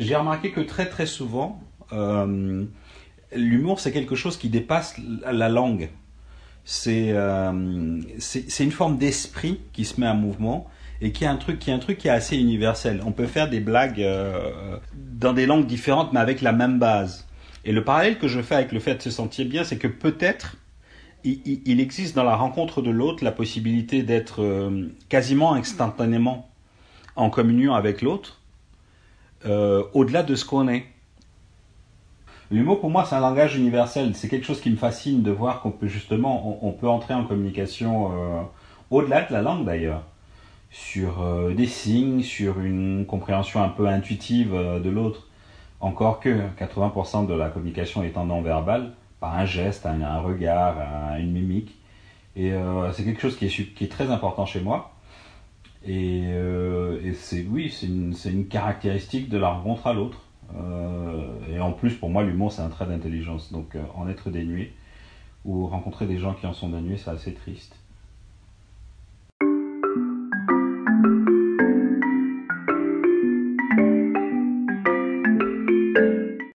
j'ai remarqué que très très souvent, l'humour c'est quelque chose qui dépasse la langue. C'est une forme d'esprit qui se met en mouvement et qui est assez universel. On peut faire des blagues dans des langues différentes mais avec la même base. Et le parallèle que je fais avec le fait de se sentir bien, c'est que peut-être il existe dans la rencontre de l'autre la possibilité d'être quasiment instantanément en communion avec l'autre, au-delà de ce qu'on est. L'humour, pour moi, c'est un langage universel. C'est quelque chose qui me fascine de voir qu'on peut justement, on peut entrer en communication au-delà de la langue d'ailleurs, sur des signes, sur une compréhension un peu intuitive de l'autre. Encore que 80% de la communication étant non verbale, par un geste, un regard, une mimique. Et c'est quelque chose qui est très important chez moi. Et oui, c'est une caractéristique de la rencontre à l'autre. Et en plus, pour moi, l'humour, c'est un trait d'intelligence. Donc, en être dénué ou rencontrer des gens qui en sont dénués, c'est assez triste.